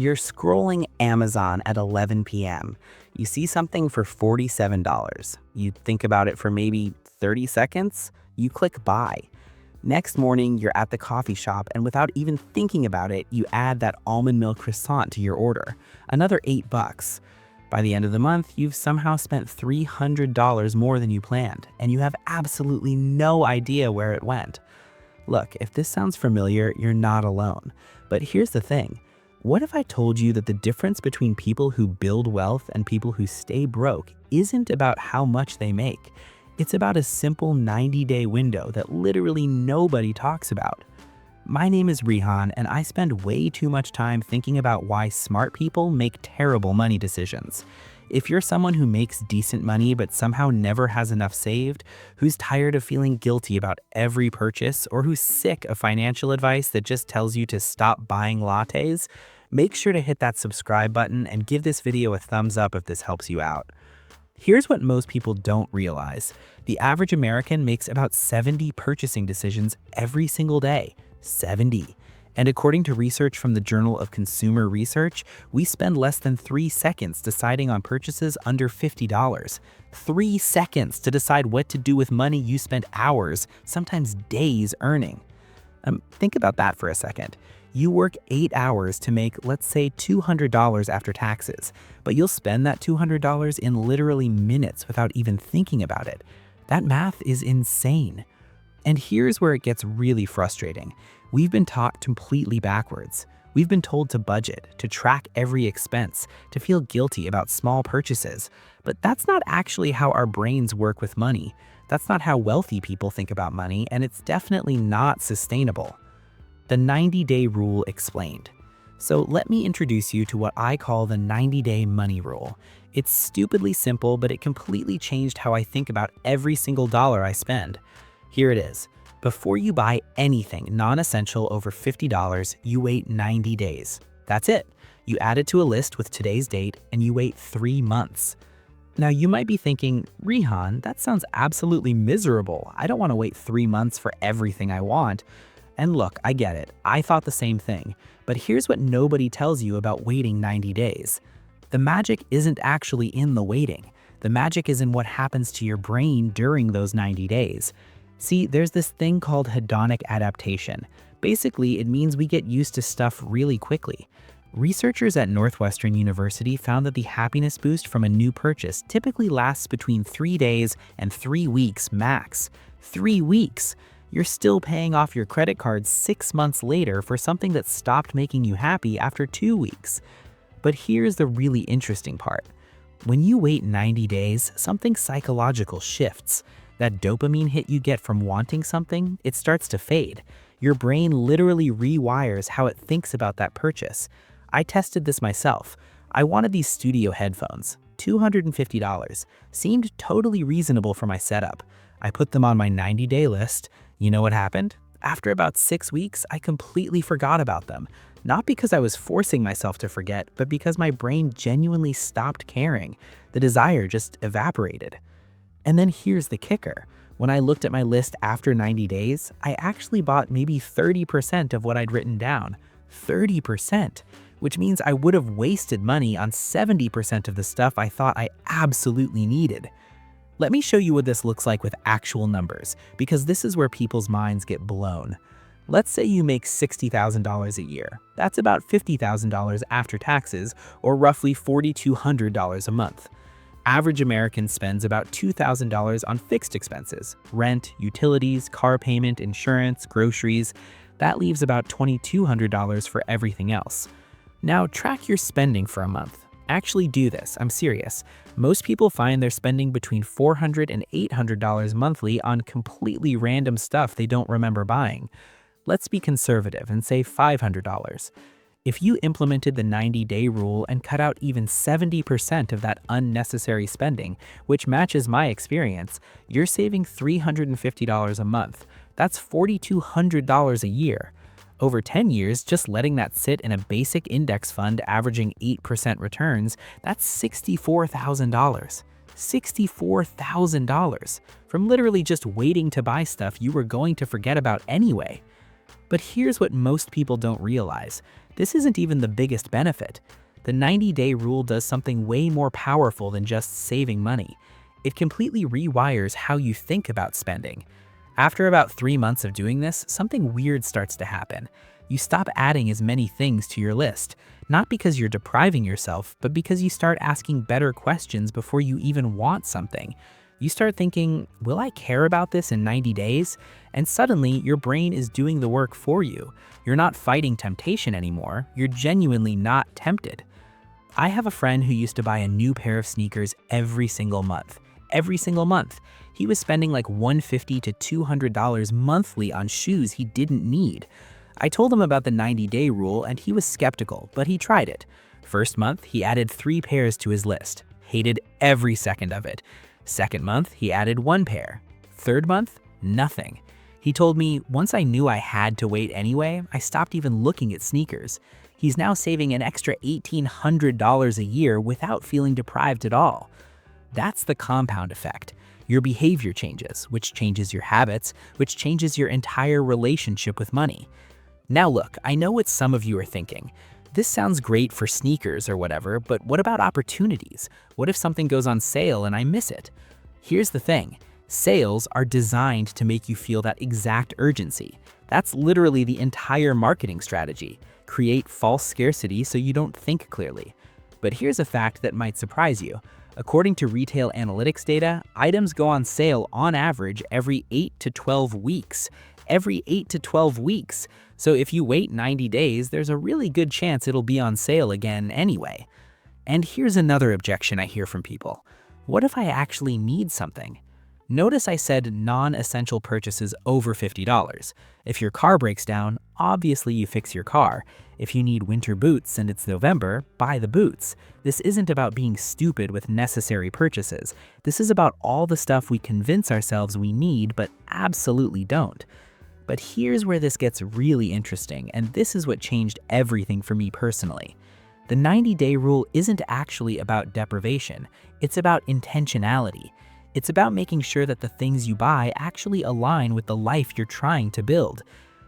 You're scrolling Amazon at 11 p.m. You see something for $47. You think about it for maybe 30 seconds. You click buy. Next morning, you're at the coffee shop, and without even thinking about it, you add that almond milk croissant to your order. Another $8. By the end of the month, you've somehow spent $300 more than you planned, and you have absolutely no idea where it went. Look, if this sounds familiar, you're not alone. But here's the thing. What if I told you that the difference between people who build wealth and people who stay broke isn't about how much they make? It's about a simple 90-day window that literally nobody talks about. My name is Rihan, and I spend way too much time thinking about why smart people make terrible money decisions. If you're someone who makes decent money but somehow never has enough saved, who's tired of feeling guilty about every purchase, or who's sick of financial advice that just tells you to stop buying lattes, make sure to hit that subscribe button and give this video a thumbs up if this helps you out. Here's what most people don't realize. The average American makes about 70 purchasing decisions every single day. 70. And according to research from the Journal of Consumer Research, we spend less than 3 seconds deciding on purchases under $50. 3 seconds to decide what to do with money you spend hours, sometimes days earning. Think about that for a second. You work 8 hours to make, let's say, $200 after taxes, but you'll spend that $200 in literally minutes without even thinking about it. That math is insane. And here's where it gets really frustrating. We've been taught completely backwards. We've been told to budget, to track every expense, to feel guilty about small purchases. But that's not actually how our brains work with money. That's not how wealthy people think about money, and it's definitely not sustainable. The 90-day rule explained. So let me introduce you to what I call the 90-day money rule. It's stupidly simple, but it completely changed how I think about every single dollar I spend. Here it is. Before you buy anything non-essential over $50, you wait 90 days. That's it. You add it to a list with today's date, and you wait 3 months. Now, you might be thinking, Rihan, that sounds absolutely miserable. I don't want to wait 3 months for everything I want. And look, I get it. I thought the same thing. But here's what nobody tells you about waiting 90 days. The magic isn't actually in the waiting. The magic is in what happens to your brain during those 90 days. See, there's this thing called hedonic adaptation. Basically, it means we get used to stuff really quickly. Researchers at Northwestern University found that the happiness boost from a new purchase typically lasts between 3 days and 3 weeks max. 3 weeks! You're still paying off your credit card 6 months later for something that stopped making you happy after 2 weeks. But here's the really interesting part. When you wait 90 days, something psychological shifts. That dopamine hit you get from wanting something, it starts to fade. Your brain literally rewires how it thinks about that purchase. I tested this myself. I wanted these studio headphones, $250. Seemed totally reasonable for my setup. I put them on my 90-day list. You know what happened? After about 6 weeks, I completely forgot about them. Not because I was forcing myself to forget, but because my brain genuinely stopped caring. The desire just evaporated. And then here's the kicker. When I looked at my list after 90 days, I actually bought maybe 30% of what I'd written down. 30%, which means I would have wasted money on 70% of the stuff I thought I absolutely needed. Let me show you what this looks like with actual numbers, because this is where people's minds get blown. Let's say you make $60,000 a year. That's about $50,000 after taxes, or roughly $4,200 a month. Average American spends about $2,000 on fixed expenses: rent, utilities, car payment, insurance, groceries. That leaves about $2,200 for everything else. Now track your spending for a month. Actually do this, I'm serious. Most people find they're spending between $400 and $800 monthly on completely random stuff they don't remember buying. Let's be conservative and say $500. If you implemented the 90-day rule and cut out even 70% of that unnecessary spending, which matches my experience, you're saving $350 a month. That's $4,200 a year. Over 10 years, just letting that sit in a basic index fund averaging 8% returns, that's $64,000. $64,000 from literally just waiting to buy stuff you were going to forget about anyway. But here's what most people don't realize. This isn't even the biggest benefit. The 90-day rule does something way more powerful than just saving money. It completely rewires how you think about spending. After about 3 months of doing this, something weird starts to happen. You stop adding as many things to your list, not because you're depriving yourself, but because you start asking better questions before you even want something. You start thinking, will I care about this in 90 days? And suddenly, your brain is doing the work for you. You're not fighting temptation anymore, you're genuinely not tempted. I have a friend who used to buy a new pair of sneakers every single month. Every single month. He was spending like $150 to $200 monthly on shoes he didn't need. I told him about the 90-day rule and he was skeptical, but he tried it. First month, he added 3 pairs to his list. Hated every second of it. Second month, he added 1 pair. Third month, nothing. He told me, once I knew I had to wait anyway, I stopped even looking at sneakers. He's now saving an extra $1,800 a year without feeling deprived at all. That's the compound effect. Your behavior changes, which changes your habits, which changes your entire relationship with money. Now look, I know what some of you are thinking. This sounds great for sneakers or whatever, but what about opportunities? What if something goes on sale and I miss it? Here's the thing. Sales are designed to make you feel that exact urgency. That's literally the entire marketing strategy. Create false scarcity so you don't think clearly. But here's a fact that might surprise you. According to retail analytics data, items go on sale on average every 8 to 12 weeks. Every 8 to 12 weeks. So if you wait 90 days, there's a really good chance it'll be on sale again anyway. And here's another objection I hear from people. What if I actually need something? Notice I said non-essential purchases over $50. If your car breaks down, obviously you fix your car. If you need winter boots and it's November, buy the boots. This isn't about being stupid with necessary purchases. This is about all the stuff we convince ourselves we need but absolutely don't. But here's where this gets really interesting, and this is what changed everything for me personally. The 90-day rule isn't actually about deprivation, it's about intentionality. It's about making sure that the things you buy actually align with the life you're trying to build.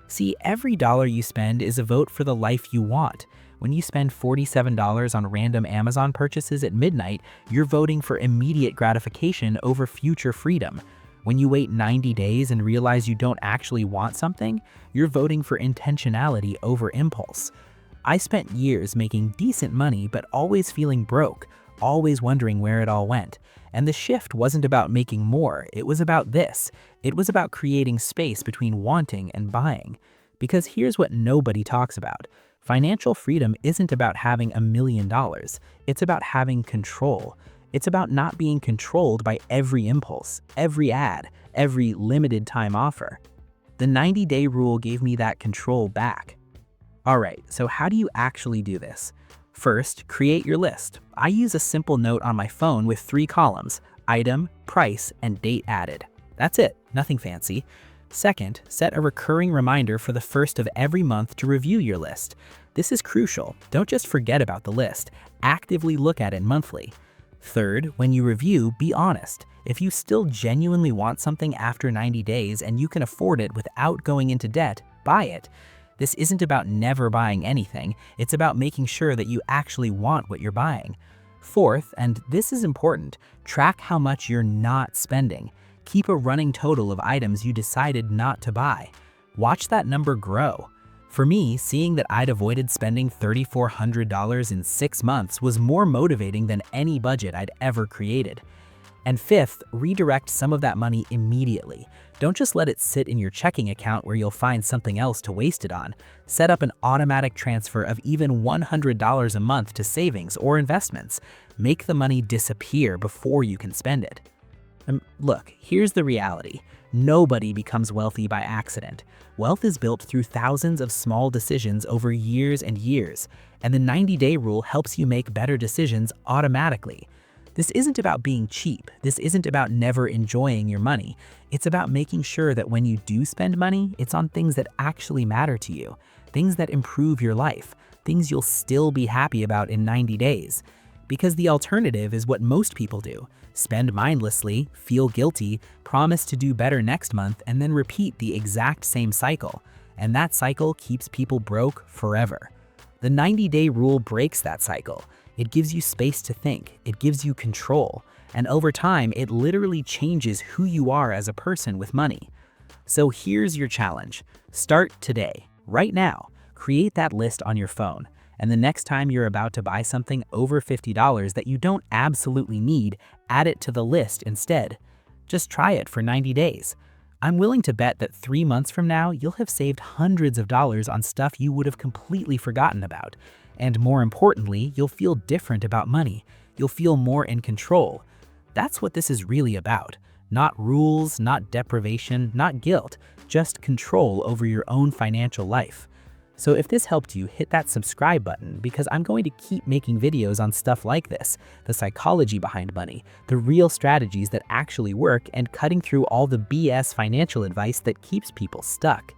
See, every dollar you spend is a vote for the life you want. When you spend $47 on random Amazon purchases at midnight, you're voting for immediate gratification over future freedom. When you wait 90 days and realize you don't actually want something, you're voting for intentionality over impulse. I spent years making decent money but always feeling broke, always wondering where it all went. And the shift wasn't about making more, it was about this. It was about creating space between wanting and buying. Because here's what nobody talks about. Financial freedom isn't about having $1 million, it's about having control. It's about not being controlled by every impulse, every ad, every limited time offer. The 90-day rule gave me that control back. Alright, so how do you actually do this? First, create your list. I use a simple note on my phone with 3 columns: item, price, and date added. That's it, nothing fancy. Second, set a recurring reminder for the first of every month to review your list. This is crucial. Don't just forget about the list. Actively look at it monthly. Third, when you review, be honest. If you still genuinely want something after 90 days and you can afford it without going into debt, buy it. This isn't about never buying anything, it's about making sure that you actually want what you're buying. Fourth, and this is important, track how much you're not spending. Keep a running total of items you decided not to buy. Watch that number grow. For me, seeing that I'd avoided spending $3,400 in 6 months was more motivating than any budget I'd ever created. And fifth, redirect some of that money immediately. Don't just let it sit in your checking account where you'll find something else to waste it on. Set up an automatic transfer of even $100 a month to savings or investments. Make the money disappear before you can spend it. Look, here's the reality. Nobody becomes wealthy by accident. Wealth is built through thousands of small decisions over years and years, and the 90-day rule helps you make better decisions automatically. This isn't about being cheap. This isn't about never enjoying your money. It's about making sure that when you do spend money, it's on things that actually matter to you, things that improve your life, things you'll still be happy about in 90 days. Because the alternative is what most people do. Spend mindlessly, feel guilty, promise to do better next month, and then repeat the exact same cycle. And that cycle keeps people broke forever. The 90-day rule breaks that cycle. It gives you space to think, it gives you control, and over time, it literally changes who you are as a person with money. So here's your challenge. Start today, right now. Create that list on your phone, and the next time you're about to buy something over $50 that you don't absolutely need, add it to the list instead. Just try it for 90 days. I'm willing to bet that 3 months from now, you'll have saved hundreds of dollars on stuff you would have completely forgotten about. And more importantly, you'll feel different about money. You'll feel more in control. That's what this is really about. Not rules, not deprivation, not guilt, just control over your own financial life. So if this helped you, hit that subscribe button because I'm going to keep making videos on stuff like this, the psychology behind money, the real strategies that actually work, and cutting through all the BS financial advice that keeps people stuck.